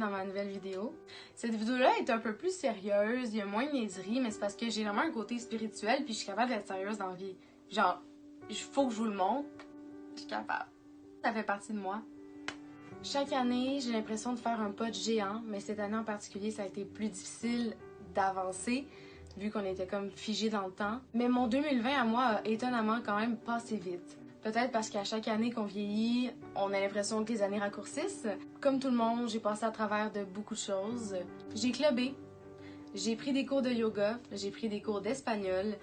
dans ma nouvelle vidéo. Cette vidéo-là est un peu plus sérieuse, il y a moins de niaiseries, mais c'est parce que j'ai vraiment un côté spirituel puis je suis capable d'être sérieuse dans la vie. Genre, il faut que je vous le montre, je suis capable. Ça fait partie de moi. Chaque année, j'ai l'impression de faire un pas de géant, mais cette année en particulier, ça a été plus difficile d'avancer, vu qu'on était comme figé dans le temps. Mais mon 2020 à moi a étonnamment quand même passé vite. Peut-être parce qu'à chaque année qu'on vieillit, on a l'impression que les années raccourcissent. Comme tout le monde, j'ai passé à travers de beaucoup de choses. J'ai clubé, j'ai pris des cours de yoga, j'ai pris des cours d'espagnol,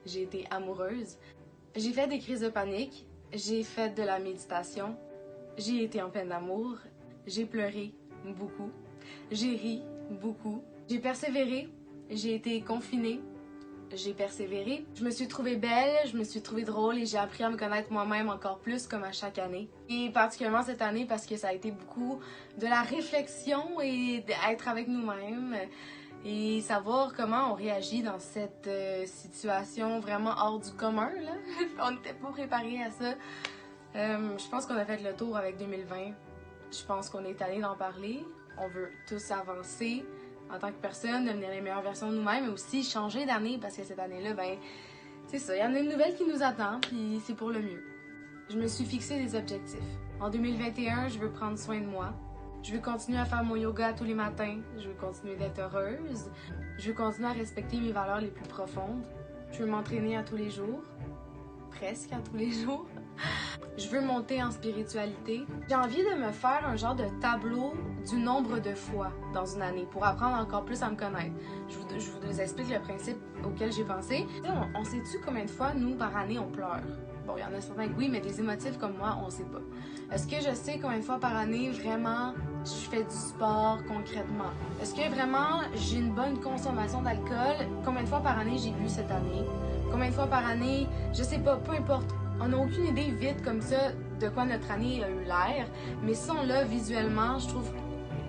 j'ai été amoureuse, j'ai fait des crises de panique, j'ai fait de la méditation, j'ai été en peine d'amour, j'ai pleuré beaucoup, j'ai ri beaucoup, j'ai persévéré, j'ai été confinée, j'ai persévéré. Je me suis trouvée belle, je me suis trouvée drôle et j'ai appris à me connaître moi-même encore plus comme à chaque année. Et particulièrement cette année parce que ça a été beaucoup de la réflexion et d'être avec nous-mêmes et savoir comment on réagit dans cette situation vraiment hors du commun, là. On n'était pas préparés à ça. Je pense qu'on a fait le tour avec 2020. Je pense qu'on est allé d'en parler. On veut tous avancer en tant que personne, devenir les meilleures versions de nous-mêmes, mais aussi changer d'année parce que cette année-là, ben, c'est ça, il y en a une nouvelle qui nous attend, puis c'est pour le mieux. Je me suis fixé des objectifs. En 2021, je veux prendre soin de moi. Je veux continuer à faire mon yoga tous les matins. Je veux continuer d'être heureuse. Je veux continuer à respecter mes valeurs les plus profondes. Je veux m'entraîner à tous les jours. Presque à tous les jours. Je veux monter en spiritualité. J'ai envie de me faire un genre de tableau du nombre de fois dans une année pour apprendre encore plus à me connaître. Je vous explique le principe auquel j'ai pensé. On sait-tu combien de fois, nous, par année, on pleure? Bon, il y en a certains que oui, mais des émotifs comme moi, on sait pas. Est-ce que je sais combien de fois par année, vraiment, je fais du sport concrètement? Est-ce que vraiment, j'ai une bonne consommation d'alcool? Combien de fois par année j'ai bu cette année? Combien de fois par année? Je sais pas, peu importe. On n'a aucune idée vite comme ça de quoi notre année a eu l'air, mais si on l'a visuellement, je trouve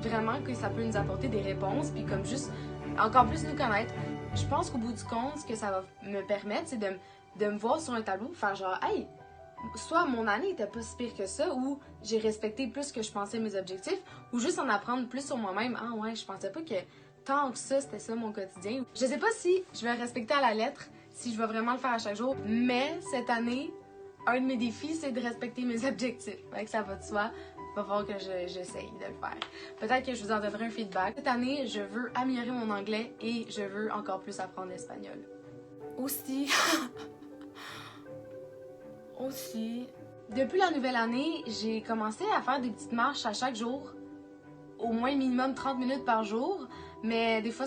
vraiment que ça peut nous apporter des réponses, puis comme juste encore plus nous connaître. Je pense qu'au bout du compte, ce que ça va me permettre, c'est de me voir sur un tableau, faire genre, hey, soit mon année était pas si pire que ça, ou j'ai respecté plus que je pensais mes objectifs, ou juste en apprendre plus sur moi-même. Ah ouais, je pensais pas que tant que ça, c'était ça mon quotidien. Je sais pas si je vais respecter à la lettre, si je vais vraiment le faire à chaque jour, mais cette année, un de mes défis, c'est de respecter mes objectifs. Fait que ça va de soi. Il va falloir que j'essaye de le faire. Peut-être que je vous en donnerai un feedback. Cette année, je veux améliorer mon anglais et je veux encore plus apprendre l'espagnol. Aussi, depuis la nouvelle année, j'ai commencé à faire des petites marches à chaque jour. Au moins minimum 30 minutes par jour. Mais des fois,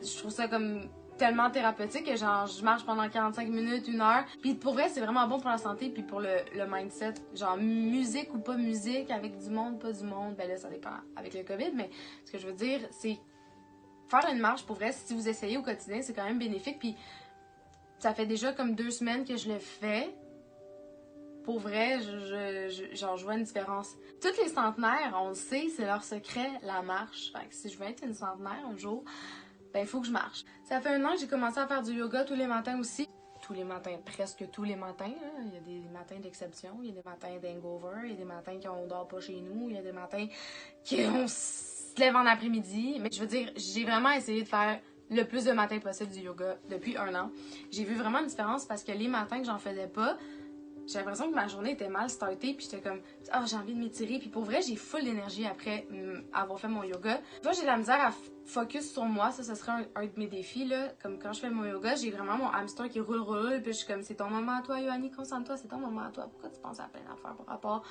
je trouve ça comme tellement thérapeutique que genre je marche pendant 45 minutes, 1 heure. Puis pour vrai, c'est vraiment bon pour la santé puis pour le mindset. Genre musique ou pas musique, avec du monde, pas du monde, ben là ça dépend avec le COVID, mais ce que je veux dire, c'est faire une marche pour vrai, si vous essayez au quotidien, c'est quand même bénéfique. Puis ça fait déjà comme 2 semaines que je le fais. Pour vrai, je vois une différence. Toutes les centenaires, on le sait, c'est leur secret, la marche. Fait que si je veux être une centenaire un jour, ben il faut que je marche. Ça fait 1 an que j'ai commencé à faire du yoga tous les matins aussi. Tous les matins, presque tous les matins. Là. Il y a des matins d'exception, il y a des matins d'hangover, il y a des matins qu'on dort pas chez nous, il y a des matins qu'on se lève en après-midi. Mais je veux dire, j'ai vraiment essayé de faire le plus de matins possible du yoga depuis 1 an. J'ai vu vraiment une différence parce que les matins que j'en faisais pas, j'ai l'impression que ma journée était mal startée, puis j'étais comme, ah, j'ai envie de m'étirer, puis pour vrai, j'ai full d'énergie après avoir fait mon yoga. Moi, j'ai de la misère à focus sur moi, ça serait un de mes défis, là. Comme quand je fais mon yoga, j'ai vraiment mon hamster qui roule, puis je suis comme, c'est ton moment à toi, Yoanni, concentre-toi, c'est ton moment à toi, pourquoi tu penses à plein d'affaires par rapport?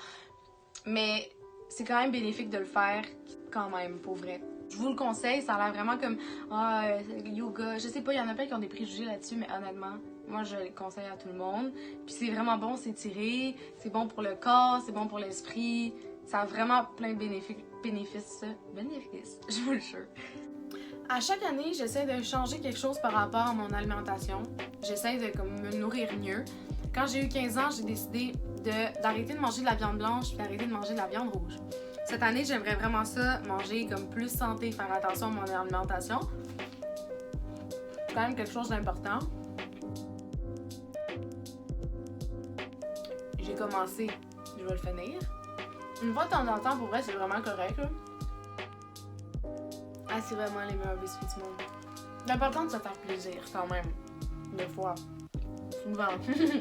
Mais c'est quand même bénéfique de le faire, quand même, pour vrai. Je vous le conseille, ça a l'air vraiment comme, yoga, je sais pas, il y en a plein qui ont des préjugés là-dessus, mais honnêtement, moi, je le conseille à tout le monde. Puis c'est vraiment bon, c'est tiré, c'est bon pour le corps, c'est bon pour l'esprit. Ça a vraiment plein de bénéfices, je vous le jure. À chaque année, j'essaie de changer quelque chose par rapport à mon alimentation. J'essaie de me nourrir mieux. Quand j'ai eu 15 ans, j'ai décidé d'arrêter de manger de la viande blanche et d'arrêter de manger de la viande rouge. Cette année, j'aimerais vraiment ça, manger comme plus santé, faire attention à mon alimentation. C'est quand même quelque chose d'important. J'ai commencé, je vais le finir. Une fois de temps en temps, pour vrai, c'est vraiment correct, là. Ah, c'est vraiment les meilleurs biscuits du monde. L'important de se faire plaisir quand même. Des fois. Souvent.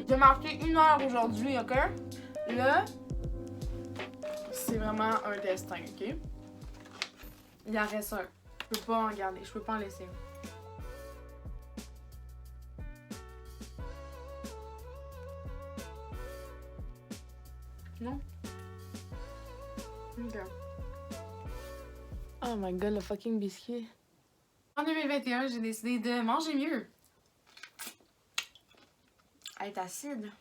J'ai marqué 1 heure aujourd'hui, ok? Là, c'est vraiment un destin, ok? Il en reste un. Je peux pas en garder, je peux pas en laisser. Non? Ok. Oh my god, le fucking biscuit. En 2021, j'ai décidé de manger mieux. Être acide.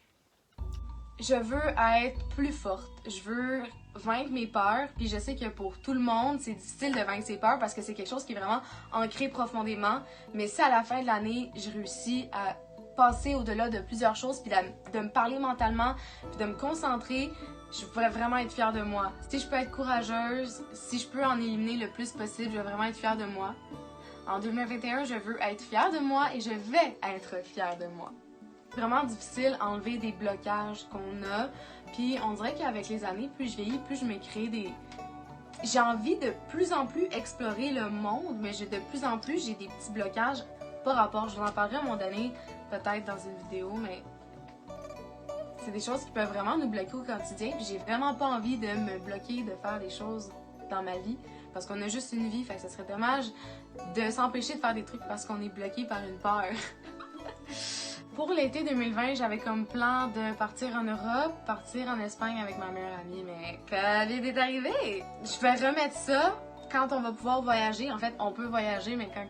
Je veux être plus forte. Je veux vaincre mes peurs. Puis je sais que pour tout le monde, c'est difficile de vaincre ses peurs parce que c'est quelque chose qui est vraiment ancré profondément. Mais si à la fin de l'année, je réussis à passer au-delà de plusieurs choses, puis de me parler mentalement, puis de me concentrer, je pourrais vraiment être fière de moi. Si je peux être courageuse, si je peux en éliminer le plus possible, je vais vraiment être fière de moi. En 2021, je veux être fière de moi et je vais être fière de moi. C'est vraiment difficile enlever des blocages qu'on a. Puis on dirait qu'avec les années, plus je vieillis, plus je me crée des... J'ai envie de plus en plus explorer le monde, mais de plus en plus, j'ai des petits blocages par rapport. Je vous en parlerai à un moment donné, peut-être dans une vidéo, mais c'est des choses qui peuvent vraiment nous bloquer au quotidien. Puis j'ai vraiment pas envie de me bloquer de faire des choses dans ma vie, parce qu'on a juste une vie, fait que ce serait dommage de s'empêcher de faire des trucs parce qu'on est bloqué par une peur. Pour l'été 2020, j'avais comme plan de partir en Europe, partir en Espagne avec ma meilleure amie, mais COVID est arrivé! Je vais remettre ça quand on va pouvoir voyager. En fait, on peut voyager, mais quand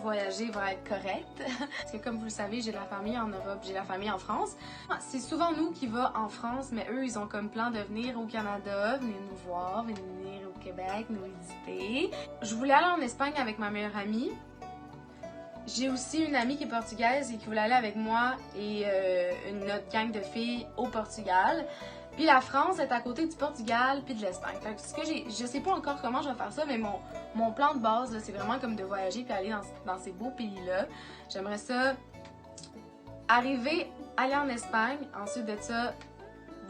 voyager va être correct. Parce que comme vous le savez, j'ai de la famille en Europe, j'ai de la famille en France. C'est souvent nous qui va en France, mais eux, ils ont comme plan de venir au Canada, venir nous voir, venir au Québec, nous visiter. Je voulais aller en Espagne avec ma meilleure amie. J'ai aussi une amie qui est portugaise et qui voulait aller avec moi et une autre gang de filles au Portugal. Puis la France est à côté du Portugal puis de l'Espagne. Fait que je sais pas encore comment je vais faire ça, mais mon plan de base, c'est vraiment comme de voyager puis aller dans ces beaux pays-là. J'aimerais ça aller en Espagne, ensuite de ça,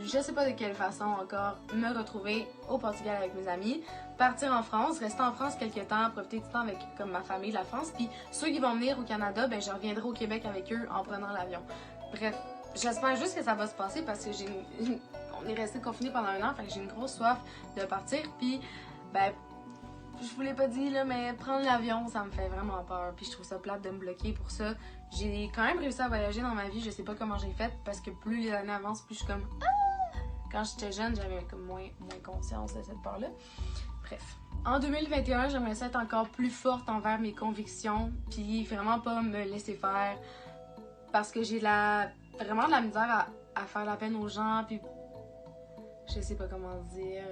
je sais pas de quelle façon encore, me retrouver au Portugal avec mes amis, partir en France, rester en France quelques temps, profiter du temps avec comme ma famille de la France, puis ceux qui vont venir au Canada, ben je reviendrai au Québec avec eux en prenant l'avion. Bref, j'espère juste que ça va se passer parce que on est resté confinés pendant 1 an, fait que j'ai une grosse soif de partir, puis ben je vous l'ai pas dit là, mais prendre l'avion, ça me fait vraiment peur, puis je trouve ça plate de me bloquer pour ça. J'ai quand même réussi à voyager dans ma vie, je sais pas comment j'ai fait, parce que plus les années avancent, plus je suis comme quand j'étais jeune, j'avais comme moins conscience de cette peur-là. Bref. En 2021, j'aimerais ça être encore plus forte envers mes convictions, puis vraiment pas me laisser faire, parce que j'ai vraiment de la misère à faire la peine aux gens, puis je sais pas comment dire.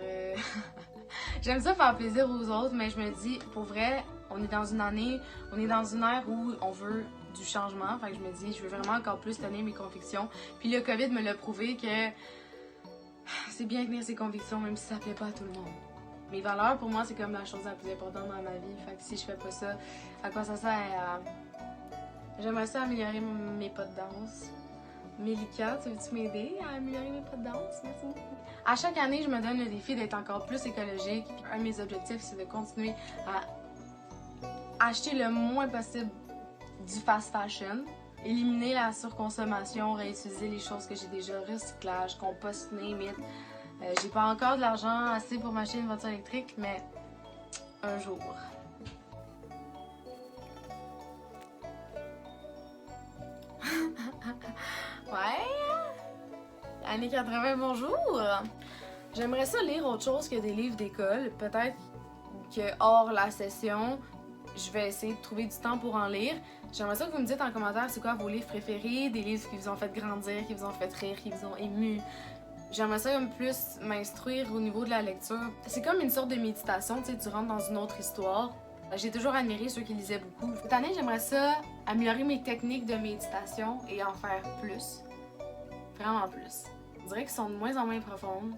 J'aime ça faire plaisir aux autres, mais je me dis, pour vrai, on est dans une ère où on veut du changement, fait que je me dis, je veux vraiment encore plus tenir mes convictions. Puis le COVID me l'a prouvé que c'est bien tenir ses convictions, même si ça plaît pas à tout le monde. Mes valeurs, pour moi, c'est comme la chose la plus importante dans ma vie. Fait que si je fais pas ça, à quoi ça sert? J'aimerais ça améliorer mes pas de danse. Mélika, tu veux-tu m'aider à améliorer mes pas de danse? Merci beaucoup. À chaque année, je me donne le défi d'être encore plus écologique. Un de mes objectifs, c'est de continuer à acheter le moins possible du fast fashion. Éliminer la surconsommation, réutiliser les choses que j'ai déjà, recyclage, compost, name it. J'ai pas encore de l'argent assez pour m'acheter une voiture électrique, mais un jour. Ouais. Années 80, bonjour. J'aimerais ça lire autre chose que des livres d'école. Peut-être que hors la session, je vais essayer de trouver du temps pour en lire. J'aimerais ça que vous me dites en commentaire c'est quoi vos livres préférés, des livres qui vous ont fait grandir, qui vous ont fait rire, qui vous ont ému. J'aimerais ça comme plus m'instruire au niveau de la lecture. C'est comme une sorte de méditation, tu sais, tu rentres dans une autre histoire. J'ai toujours admiré ceux qui lisaient beaucoup. Cette année, j'aimerais ça améliorer mes techniques de méditation et en faire plus. Vraiment plus. Je dirais qu'elles sont de moins en moins profondes.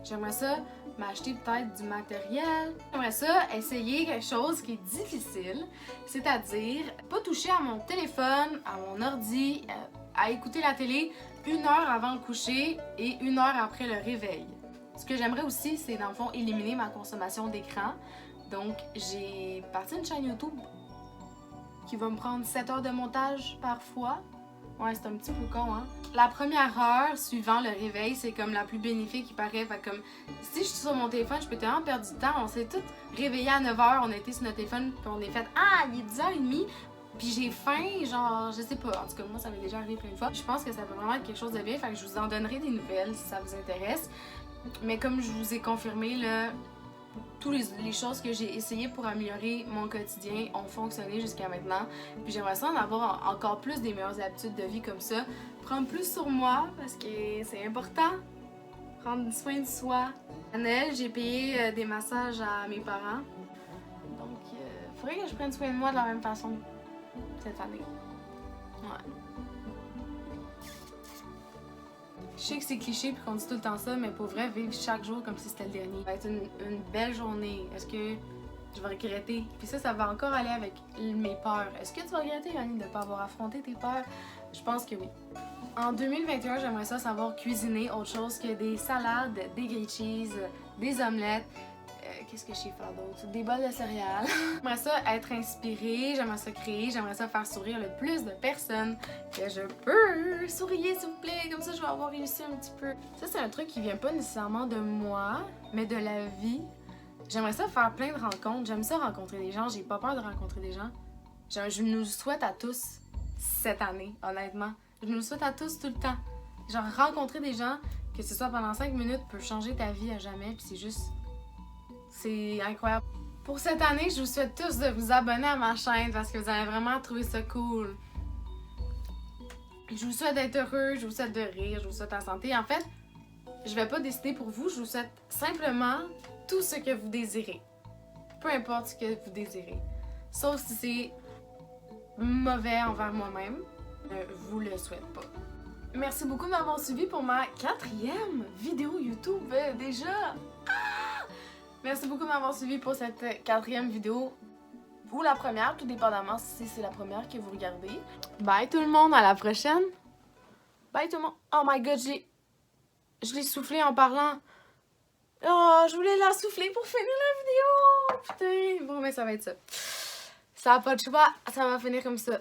J'aimerais ça m'acheter peut-être du matériel. J'aimerais ça essayer quelque chose qui est difficile, c'est-à-dire pas toucher à mon téléphone, à mon ordi, à écouter la télé 1 heure avant le coucher et 1 heure après le réveil. Ce que j'aimerais aussi, c'est dans le fond éliminer ma consommation d'écran. Donc, j'ai parti une chaîne YouTube qui va me prendre 7 heures de montage par fois. Ouais, c'est un petit peu con, hein. La première heure suivant le réveil, c'est comme la plus bénéfique, il paraît. Fait comme, si je suis sur mon téléphone, je peux tellement perdre du temps. On s'est tous réveillés à 9h, on a été sur notre téléphone, puis on est fait « Ah, il est 10h30! » Puis j'ai faim, genre, je sais pas. En tout cas, moi, ça m'est déjà arrivé plein de fois. Je pense que ça peut vraiment être quelque chose de bien, fait que je vous en donnerai des nouvelles si ça vous intéresse. Mais comme je vous ai confirmé, là, toutes les choses que j'ai essayées pour améliorer mon quotidien ont fonctionné jusqu'à maintenant. Puis j'aimerais ça en avoir encore plus des meilleures habitudes de vie comme ça. Prendre plus sur moi parce que c'est important. Prendre soin de soi. À Noël, j'ai payé des massages à mes parents. Donc, il faudrait que je prenne soin de moi de la même façon cette année. Ouais. Je sais que c'est cliché puis qu'on dit tout le temps ça, mais pour vrai, vivre chaque jour comme si c'était le dernier. Ça va être une belle journée. Est-ce que je vais regretter? Puis ça va encore aller avec mes peurs. Est-ce que tu vas regretter, Annie, de ne pas avoir affronté tes peurs? Je pense que oui. En 2021, j'aimerais ça savoir cuisiner autre chose que des salades, des grilled cheese, des omelettes. Qu'est-ce que je sais faire d'autre? Des bols de céréales. J'aimerais ça être inspirée, j'aimerais ça créer, j'aimerais ça faire sourire le plus de personnes que je peux. Souriez s'il vous plaît, comme ça je vais avoir réussi un petit peu. Ça c'est un truc qui vient pas nécessairement de moi, mais de la vie. J'aimerais ça faire plein de rencontres, j'aime ça rencontrer des gens, j'ai pas peur de rencontrer des gens. Je nous souhaite à tous cette année, honnêtement. Je nous souhaite à tous tout le temps. Genre rencontrer des gens, que ce soit pendant 5 minutes, peut changer ta vie à jamais, puis c'est juste... C'est incroyable. Pour cette année, je vous souhaite tous de vous abonner à ma chaîne parce que vous allez vraiment trouver ça cool. Je vous souhaite d'être heureux, je vous souhaite de rire, je vous souhaite la santé. En fait, je vais pas décider pour vous, je vous souhaite simplement tout ce que vous désirez. Peu importe ce que vous désirez. Sauf si c'est mauvais envers moi-même, je vous le souhaite pas. Merci beaucoup de m'avoir suivi pour ma 4e vidéo YouTube déjà. Merci beaucoup de m'avoir suivi pour cette 4e vidéo. Ou la première, tout dépendamment si c'est la première que vous regardez. Bye tout le monde, à la prochaine. Bye tout le monde. Oh my god, je l'ai soufflé en parlant. Oh, je voulais la souffler pour finir la vidéo. Putain, bon mais ça va être ça. Ça n'a pas de choix, ça va finir comme ça.